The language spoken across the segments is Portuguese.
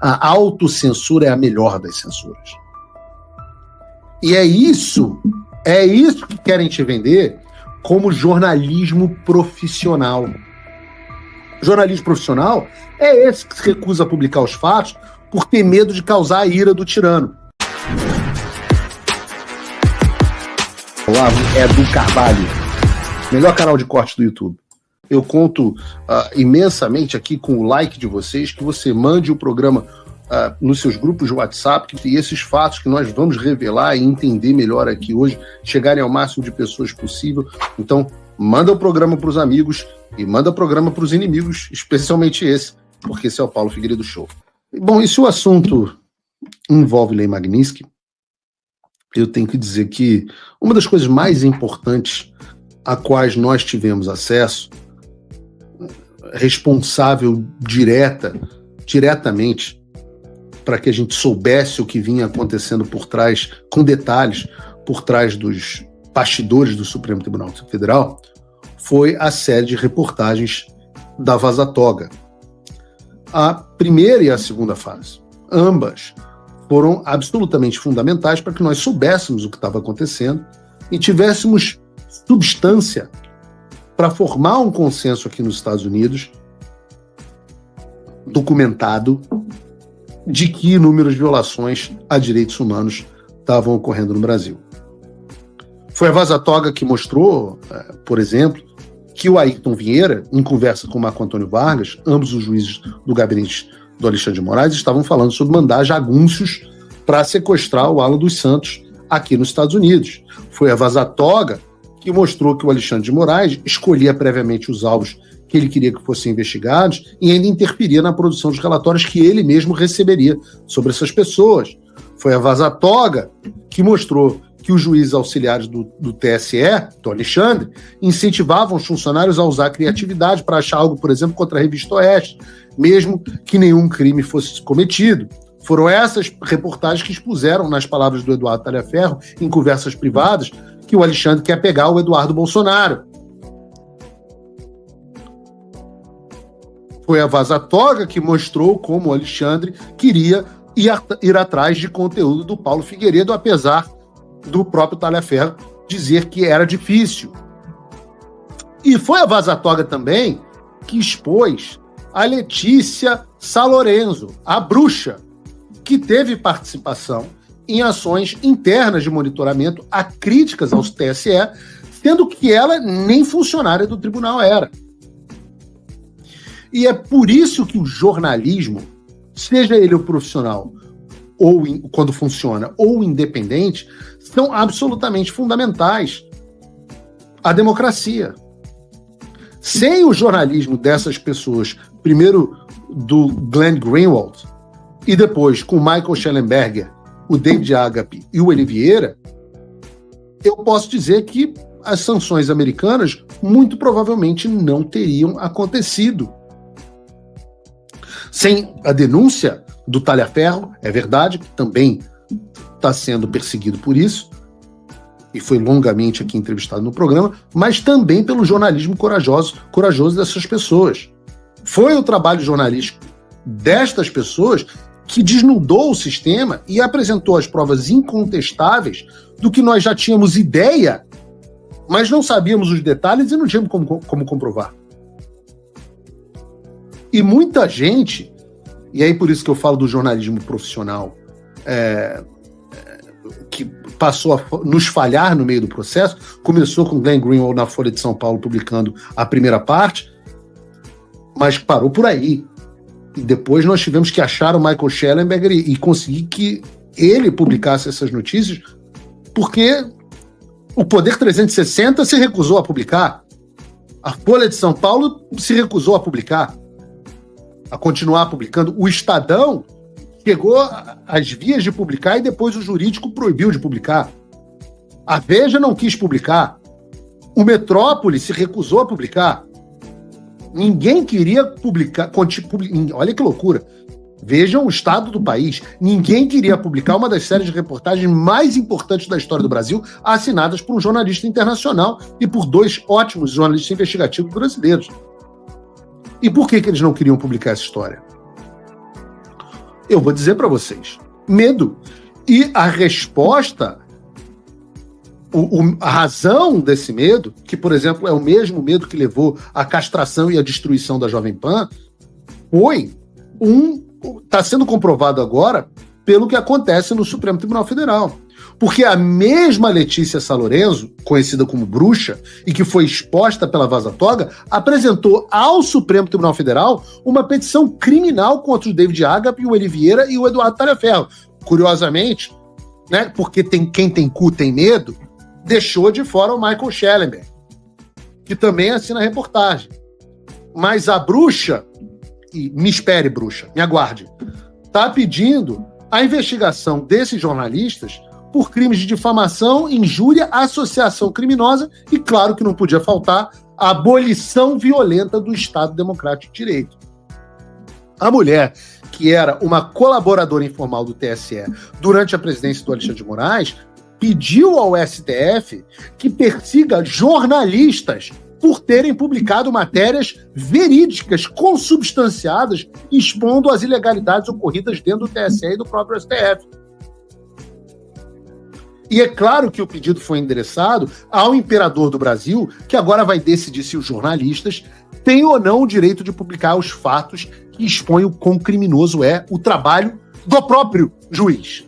A autocensura é a melhor das censuras. E é isso que querem te vender como jornalismo profissional. Jornalismo profissional é esse que se recusa a publicar os fatos por ter medo de causar a ira do tirano. Olá, Edu Carvalho, melhor canal de corte do YouTube. Eu conto imensamente aqui com o like de vocês, que você mande o programa nos seus grupos de WhatsApp, e esses fatos que nós vamos revelar e entender melhor aqui hoje, chegarem ao máximo de pessoas possível. Então, manda o programa para os amigos e manda o programa para os inimigos, especialmente esse, porque esse é o Paulo Figueiredo Show. Bom, e se o assunto envolve Lei Magnitsky, eu tenho que dizer que uma das coisas mais importantes a quais nós tivemos acesso, responsável diretamente para que a gente soubesse o que vinha acontecendo por trás, com detalhes, por trás dos bastidores do Supremo Tribunal Federal, foi a série de reportagens da Vaza Toga. A primeira e a segunda fase, ambas foram absolutamente fundamentais para que nós soubéssemos o que estava acontecendo e tivéssemos substância para formar um consenso aqui nos Estados Unidos, documentado, de que inúmeras violações a direitos humanos estavam ocorrendo no Brasil. Foi a Vaza Toga que mostrou, por exemplo, que o Ayrton Vieira, em conversa com o Marco Antônio Vargas, ambos os juízes do gabinete do Alexandre de Moraes, estavam falando sobre mandar jagunços para sequestrar o Alan dos Santos aqui nos Estados Unidos. Foi a Vaza Toga que mostrou que o Alexandre de Moraes escolhia previamente os alvos que ele queria que fossem investigados e ainda interferia na produção dos relatórios que ele mesmo receberia sobre essas pessoas. Foi a Vaza Toga que mostrou que os juízes auxiliares do TSE, do Alexandre, incentivavam os funcionários a usar a criatividade para achar algo, por exemplo, contra a Revista Oeste, mesmo que nenhum crime fosse cometido. Foram essas reportagens que expuseram, nas palavras do Eduardo Talhaferro, em conversas privadas, que o Alexandre quer pegar o Eduardo Bolsonaro. Foi a Vaza Toga que mostrou como o Alexandre queria ir atrás de conteúdo do Paulo Figueiredo, apesar do próprio Talhaferro dizer que era difícil. E foi a Vaza Toga também que expôs a Letícia Salorenzo, a bruxa, que teve participação em ações internas de monitoramento a críticas aos TSE, sendo que ela nem funcionária do tribunal era. E é por isso que o jornalismo, seja ele o profissional, ou quando funciona, ou independente, são absolutamente fundamentais à democracia. Sem o jornalismo dessas pessoas, primeiro do Glenn Greenwald, e depois com o Michael Schellenberger, o David Agape e o Eli Vieira, eu posso dizer que as sanções americanas muito provavelmente não teriam acontecido. Sem a denúncia do Talhaferro, é verdade que também está sendo perseguido por isso, e foi longamente aqui entrevistado no programa, mas também pelo jornalismo corajoso dessas pessoas. Foi o trabalho jornalístico destas pessoas que desnudou o sistema e apresentou as provas incontestáveis do que nós já tínhamos ideia, mas não sabíamos os detalhes e não tínhamos como comprovar. E muita gente, e aí por isso que eu falo do jornalismo profissional, que passou a nos falhar no meio do processo, começou com Glenn Greenwald na Folha de São Paulo publicando a primeira parte, mas parou por aí. E depois nós tivemos que achar o Michael Schellenberger e conseguir que ele publicasse essas notícias, porque o Poder 360 se recusou a publicar. A Folha de São Paulo se recusou a publicar, a continuar publicando. O Estadão chegou às vias de publicar e depois o jurídico proibiu de publicar. A Veja não quis publicar. O Metrópole se recusou a publicar. Ninguém queria publicar. Olha que loucura. Vejam o estado do país. Ninguém queria publicar uma das séries de reportagens mais importantes da história do Brasil, assinadas por um jornalista internacional e por dois ótimos jornalistas investigativos brasileiros. E por que eles não queriam publicar essa história? Eu vou dizer para vocês: medo. E a resposta, a razão desse medo, que, por exemplo, é o mesmo medo que levou à castração e à destruição da Jovem Pan, está sendo comprovado agora pelo que acontece no Supremo Tribunal Federal. Porque a mesma Letícia Salorenzo, conhecida como bruxa, e que foi exposta pela Vaza Toga, apresentou ao Supremo Tribunal Federal uma petição criminal contra o David Agap, o Eli Vieira e o Eduardo Talhaferro. Curiosamente, né, porque quem tem cu tem medo, deixou de fora o Michael Schellenberg, que também assina a reportagem. Mas a bruxa, e me espere, bruxa, me aguarde, está pedindo a investigação desses jornalistas por crimes de difamação, injúria, associação criminosa e, claro que não podia faltar, a abolição violenta do Estado Democrático de Direito. A mulher, que era uma colaboradora informal do TSE durante a presidência do Alexandre de Moraes, pediu ao STF que persiga jornalistas por terem publicado matérias verídicas, consubstanciadas, expondo as ilegalidades ocorridas dentro do TSE e do próprio STF. E é claro que o pedido foi endereçado ao imperador do Brasil, que agora vai decidir se os jornalistas têm ou não o direito de publicar os fatos que expõem o quão criminoso é o trabalho do próprio juiz.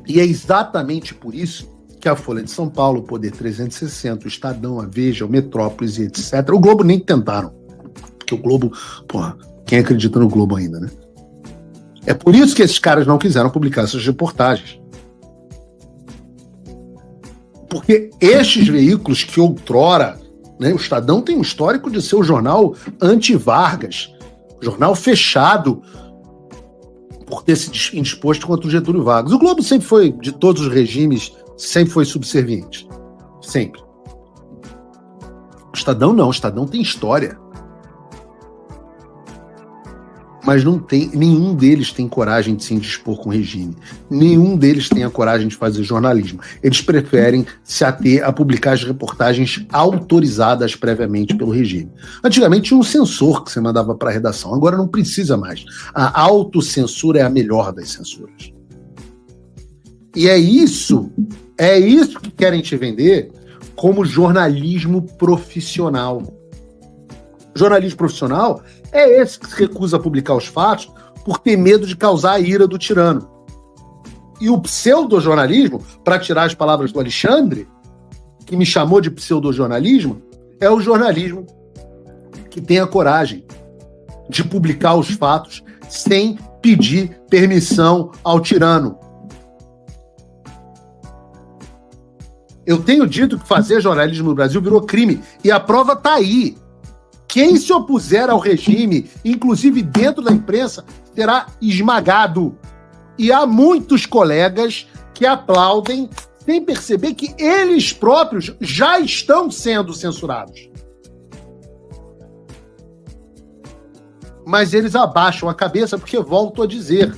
E é exatamente por isso que a Folha de São Paulo, o Poder 360, o Estadão, a Veja, o Metrópolis e etc. O Globo nem tentaram. Porque o Globo, quem acredita no Globo ainda, né? É por isso que esses caras não quiseram publicar essas reportagens. Porque estes veículos que outrora, né, o Estadão tem um histórico de ser o jornal anti-Vargas, jornal fechado, por ter se indisposto contra o Getúlio Vargas. O Globo sempre foi, de todos os regimes, sempre foi subserviente. Sempre. O Estadão não, o Estadão tem história. Mas não tem, nenhum deles tem coragem de se indispor com o regime. Nenhum deles tem a coragem de fazer jornalismo. Eles preferem se ater a publicar as reportagens autorizadas previamente pelo regime. Antigamente tinha um censor que você mandava para a redação, agora não precisa mais. A autocensura é a melhor das censuras. E é isso que querem te vender como jornalismo profissional. Jornalismo profissional é esse que se recusa a publicar os fatos por ter medo de causar a ira do tirano. E o pseudojornalismo, para tirar as palavras do Alexandre, que me chamou de pseudojornalismo, é o jornalismo que tem a coragem de publicar os fatos sem pedir permissão ao tirano. Eu tenho dito que fazer jornalismo no Brasil virou crime, e a prova está aí. Quem se opuser ao regime, inclusive dentro da imprensa, será esmagado. E há muitos colegas que aplaudem sem perceber que eles próprios já estão sendo censurados. Mas eles abaixam a cabeça porque, volto a dizer,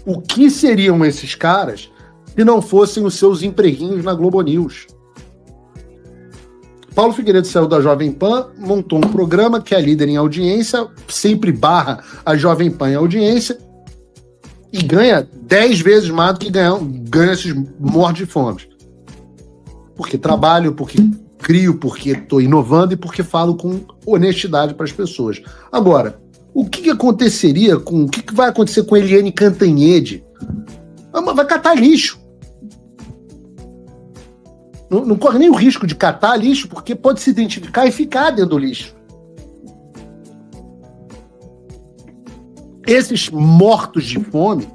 o que seriam esses caras se não fossem os seus empreguinhos na Globo News? Paulo Figueiredo saiu da Jovem Pan, montou um programa que é líder em audiência, sempre barra a Jovem Pan em audiência, e ganha 10 vezes mais do que ganha esses mortos de fome. Porque trabalho, porque crio, porque estou inovando e porque falo com honestidade para as pessoas. Agora, o que aconteceria o que vai acontecer com Eliane Cantanhede? Vai catar lixo. Não corre nem o risco de catar lixo, porque pode se identificar e ficar dentro do lixo. Esses mortos de fome,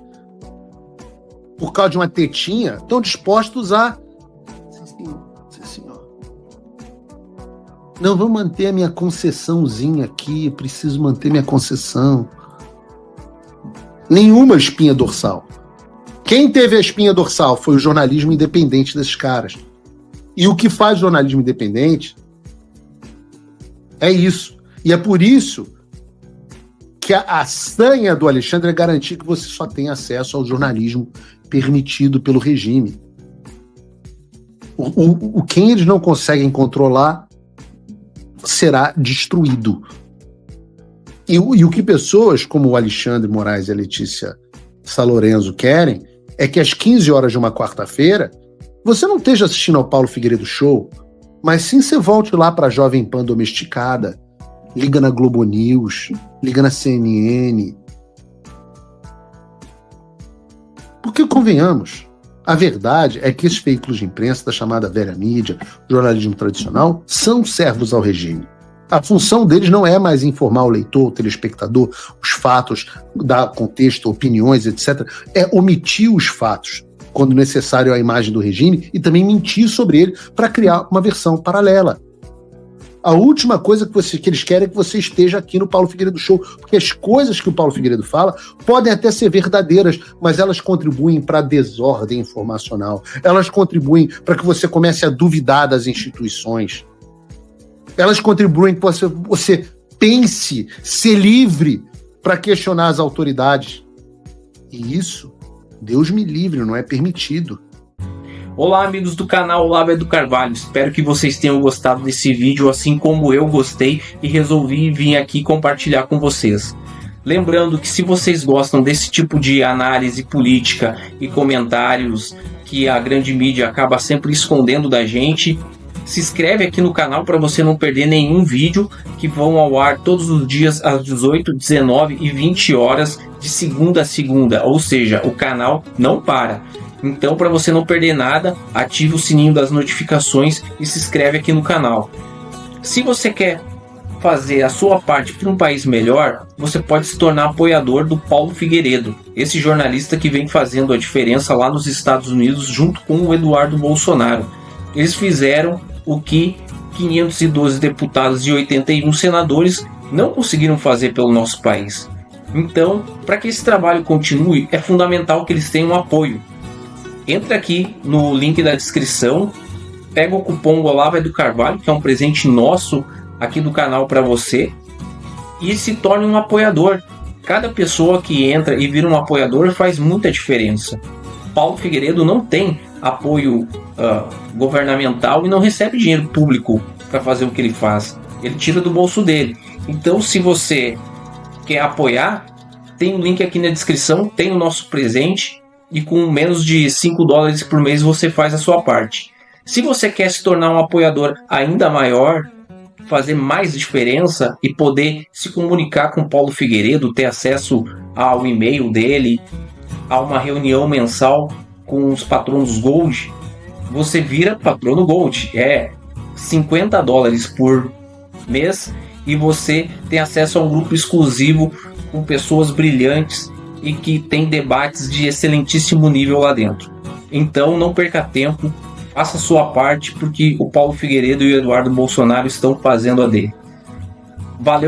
por causa de uma tetinha, estão dispostos a... Sim, senhor. Não, vou manter a minha concessãozinha aqui, preciso manter minha concessão. Nenhuma espinha dorsal. Quem teve a espinha dorsal foi o jornalismo independente desses caras. E o que faz jornalismo independente é isso. E é por isso que a sanha do Alexandre é garantir que você só tem acesso ao jornalismo permitido pelo regime. Quem eles não conseguem controlar será destruído. E o que pessoas como o Alexandre Moraes e a Letícia Salorenzo querem é que às 15 horas de uma quarta-feira você não esteja assistindo ao Paulo Figueiredo Show, mas sim você volte lá para a Jovem Pan domesticada, liga na Globo News, liga na CNN. Porque, convenhamos, a verdade é que esses veículos de imprensa da chamada velha mídia, jornalismo tradicional, são servos ao regime. A função deles não é mais informar o leitor, o telespectador, os fatos, dar contexto, opiniões, etc. É omitir os fatos, quando necessário à imagem do regime, e também mentir sobre ele para criar uma versão paralela. A última coisa que eles querem é que você esteja aqui no Paulo Figueiredo Show, porque as coisas que o Paulo Figueiredo fala podem até ser verdadeiras, mas elas contribuem para a desordem informacional. Elas contribuem para que você comece a duvidar das instituições. Elas contribuem para que você pense, ser livre para questionar as autoridades. E isso, Deus me livre, não é permitido. Olá, amigos do canal Olavo do Carvalho, espero que vocês tenham gostado desse vídeo assim como eu gostei e resolvi vir aqui compartilhar com vocês. Lembrando que se vocês gostam desse tipo de análise política e comentários que a grande mídia acaba sempre escondendo da gente, se inscreve aqui no canal para você não perder nenhum vídeo que vão ao ar todos os dias às 18, 19 e 20 horas de segunda a segunda, ou seja, o canal não para. Então, para você não perder nada, ative o sininho das notificações e se inscreve aqui no canal. Se você quer fazer a sua parte para um país melhor, você pode se tornar apoiador do Paulo Figueiredo, esse jornalista que vem fazendo a diferença lá nos Estados Unidos junto com o Eduardo Bolsonaro. Eles fizeram o que 512 deputados e 81 senadores não conseguiram fazer pelo nosso país. Então, para que esse trabalho continue, é fundamental que eles tenham apoio. Entra aqui no link da descrição, pega o cupom Olavo do Carvalho, que é um presente nosso aqui do canal para você, e se torne um apoiador. Cada pessoa que entra e vira um apoiador faz muita diferença. Paulo Figueiredo não tem apoio governamental e não recebe dinheiro público para fazer o que ele faz. Ele tira do bolso dele. Então, se você quer apoiar, tem um link aqui na descrição, tem o nosso presente, e com menos de $5 por mês você faz a sua parte. Se você quer se tornar um apoiador ainda maior, fazer mais diferença e poder se comunicar com Paulo Figueiredo, ter acesso ao e-mail dele, a uma reunião mensal com os patronos Gold, você vira patrono Gold. É $50 por mês e você tem acesso a um grupo exclusivo com pessoas brilhantes e que tem debates de excelentíssimo nível lá dentro. Então não perca tempo, faça a sua parte, porque o Paulo Figueiredo e o Eduardo Bolsonaro estão fazendo a dele. Valeu!